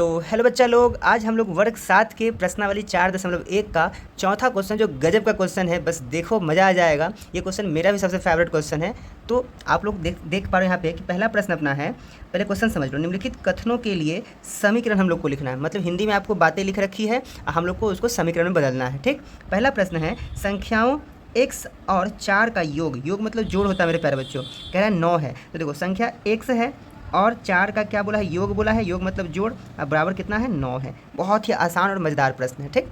तो हेलो बच्चा लोग, आज हम लोग वर्ग 7 के प्रश्नावली 4.1 का चौथा क्वेश्चन, जो गजब का क्वेश्चन है, बस देखो मज़ा आ जाएगा। ये क्वेश्चन मेरा भी सबसे फेवरेट क्वेश्चन है। तो आप लोग देख पा रहे हो यहाँ पे कि पहला प्रश्न अपना है। पहले क्वेश्चन समझ लो। निम्नलिखित कथनों के लिए समीकरण हम लोग को लिखना है, मतलब हिंदी में आपको बातें लिख रखी है, हम लोग को उसको समीकरण में बदलना है। ठीक, पहला प्रश्न है संख्याओं x और 4 का योग, योग मतलब जोड़ होता है मेरे प्यारे बच्चों। कह रहा है 9 है, तो देखो संख्या x है और 4 का क्या बोला है, योग बोला है, योग मतलब जोड़, अब बराबर कितना है, 9 है। बहुत ही आसान और मज़ेदार प्रश्न है। ठीक,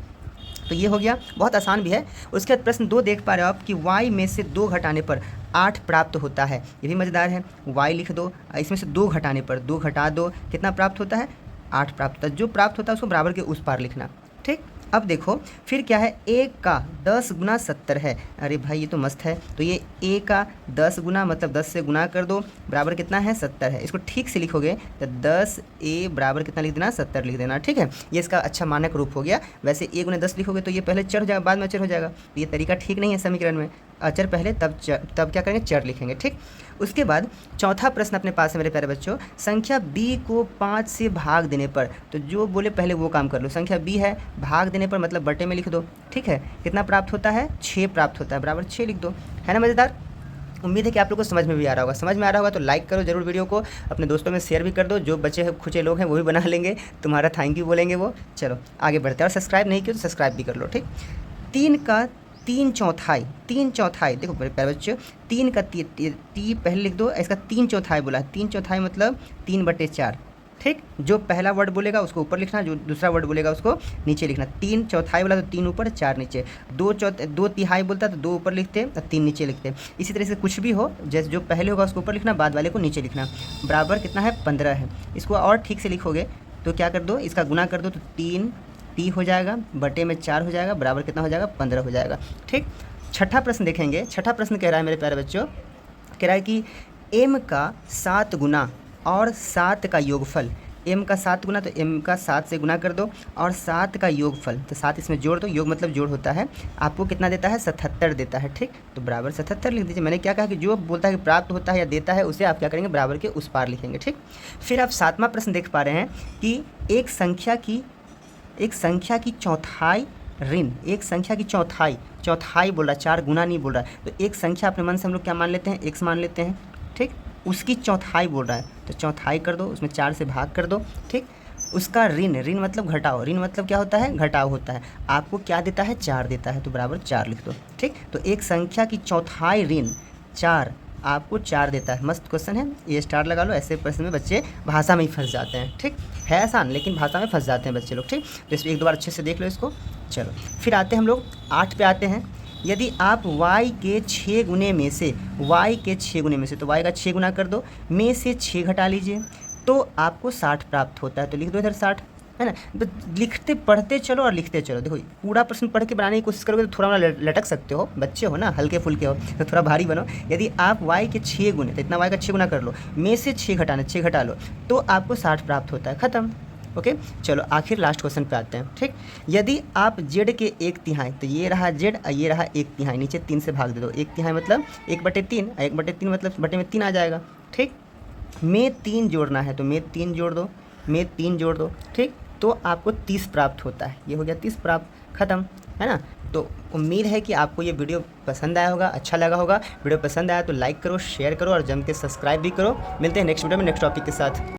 तो ये हो गया, बहुत आसान भी है। उसके बाद प्रश्न 2 देख पा रहे हो आप कि y में से 2 घटाने पर 8 प्राप्त होता है, ये भी मज़ेदार है। y लिख दो, इसमें से 2 घटाने पर 2 घटा दो, कितना प्राप्त होता है, 8 प्राप्त होता है। जो प्राप्त होता है उसको बराबर के उस पार लिखना। ठीक, अब देखो फिर क्या है, a का 10 गुना 70 है। अरे भाई ये तो मस्त है। तो ये a का 10 गुना मतलब 10 से गुना कर दो, बराबर कितना है, 70 है। इसको ठीक से लिखोगे तो 10a बराबर कितना लिख देना, 70 लिख देना। ठीक है, ये इसका अच्छा मानक रूप हो गया। वैसे a गुना 10 लिखोगे तो ये पहले चढ़ हो जाएगा, बाद में अचर हो जाएगा। तो ये तरीका ठीक नहीं है समीकरण में, अचर पहले तब क्या करेंगे, चर लिखेंगे। ठीक, उसके बाद चौथा प्रश्न अपने पास है मेरे प्यारे बच्चों। संख्या b को 5 से भाग देने पर, तो जो बोले पहले वो काम कर लो। संख्या b है, भाग देने पर मतलब बटे में लिख दो। ठीक है, कितना प्राप्त होता है, 6 प्राप्त होता है, बराबर 6 लिख दो। है ना मज़ेदार। उम्मीद है कि आप लोग को समझ में भी आ रहा होगा। समझ में आ रहा होगा तो लाइक करो जरूर वीडियो को, अपने दोस्तों में शेयर भी कर दो। जो बच्चे खुचे लोग हैं वो भी बना लेंगे, तुम्हारा थैंक यू बोलेंगे वो। चलो आगे बढ़ते हैं, और सब्सक्राइब नहीं किया तो सब्सक्राइब भी कर लो। ठीक, 3 का 3 चौथाई, 3 चौथाई, देखो मेरे प्यारे बच्चों, 3 का ती पहले लिख दो, इसका 3 चौथाई बोला। 3 चौथाई मतलब 3/4। ठीक, जो पहला वर्ड बोलेगा उसको ऊपर लिखना, जो दूसरा वर्ड बोलेगा उसको नीचे लिखना। 3 चौथाई बोला तो 3 ऊपर 4 नीचे। 2 तिहाई बोलता तो 2 ऊपर लिखते और 3 नीचे लिखते। इसी तरह से कुछ भी हो, जैसे जो पहले होगा उसको ऊपर लिखना, बाद वाले को नीचे लिखना। बराबर कितना है, 15 है। इसको और ठीक से लिखोगे तो क्या कर दो, इसका गुना कर दो तो 3 हो जाएगा, बटे में 4 हो जाएगा, बराबर कितना हो जाएगा, 15 हो जाएगा। ठीक, छठा प्रश्न देखेंगे। छठा प्रश्न कह रहा है मेरे प्यारे बच्चों, कह रहा है कि m का 7 गुना और 7 का योगफल। m का 7 गुना तो m का 7 से गुना कर दो, और 7 का योगफल तो 7 इसमें जोड़ दो, योग मतलब जोड़ होता है, आपको कितना देता है, 77 देता है। ठीक, तो बराबर 77 लिख दीजिए। मैंने क्या कहा कि जो बोलता है कि प्राप्त होता है या देता है, उसे आप क्या करेंगे, बराबर के उस पार लिखेंगे। ठीक, फिर आप 7वां प्रश्न देख पा रहे हैं कि एक संख्या की चौथाई ऋण, एक संख्या की चौथाई बोल रहा है, 4 गुना नहीं बोल रहा है। तो एक संख्या अपने मन से हम लोग क्या मान लेते हैं, x मान लेते हैं। ठीक, उसकी चौथाई बोल रहा है तो चौथाई कर दो, उसमें 4 से भाग कर दो। ठीक, उसका ऋण मतलब घटाओ, ऋण मतलब क्या होता है, घटाव होता है। आपको क्या देता है, 4 देता है, तो बराबर 4 लिख दो। ठीक, तो एक संख्या की चौथाई ऋण 4 आपको 4 देता है। मस्त क्वेश्चन है, ये स्टार लगा लो। ऐसे प्रश्न में बच्चे भाषा में ही फंस जाते हैं। ठीक है, आसान लेकिन भाषा में फंस जाते हैं बच्चे लोग। ठीक, तो इसको एक दो बार अच्छे से देख लो इसको। चलो फिर आते हैं हम लोग 8 पे आते हैं। यदि आप y के 6 गुने में से, तो y का 6 गुना कर दो, में से 6 घटा लीजिए तो आपको 60 प्राप्त होता है। तो लिख दो इधर 60, है ना। तो लिखते पढ़ते चलो और लिखते चलो। देखो पूरा प्रश्न पढ़ के बनाने की कोशिश करोगे तो थोड़ा लटक सकते हो, बच्चे हो ना, हल्के फुल्के हो, तो थोड़ा भारी बनो। यदि आप y के 6 गुने, तो इतना y का 6 गुना कर लो, में से 6 घटा लो तो आपको 60 प्राप्त होता है। ख़त्म। ओके, चलो आखिर लास्ट क्वेश्चन पे आते हैं। ठीक, यदि आप z के 1/3, तो ये रहा z और ये रहा 1/3, नीचे 3 से भाग दे दो। 1/3 मतलब 1/3, 1/3 मतलब बटे में 3 आ जाएगा। ठीक, में 3 जोड़ना है तो में 3 जोड़ दो, में 3 जोड़ दो। ठीक, तो आपको 30 प्राप्त होता है। ये हो गया 30 प्राप्त, ख़त्म, है ना। तो उम्मीद है कि आपको ये वीडियो पसंद आया होगा, अच्छा लगा होगा। वीडियो पसंद आया तो लाइक करो, शेयर करो और जम के सब्सक्राइब भी करो। मिलते हैं नेक्स्ट वीडियो में नेक्स्ट टॉपिक के साथ।